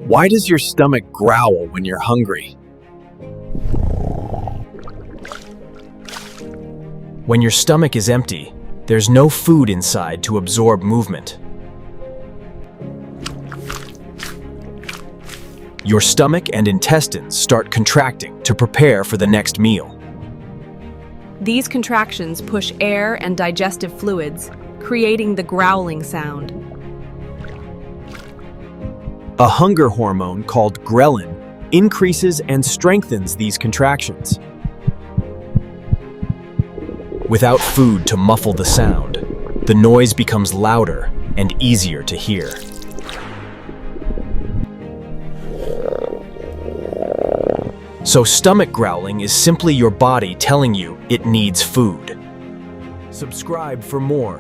Why does your stomach growl when you're hungry? When your stomach is empty, there's no food inside to absorb movement. Your stomach and intestines start contracting to prepare for the next meal. These contractions push air and digestive fluids, creating the growling sound. A hunger hormone called ghrelin increases and strengthens these contractions. Without food to muffle the sound, the noise becomes louder and easier to hear. So stomach growling is simply your body telling you it needs food. Subscribe for more.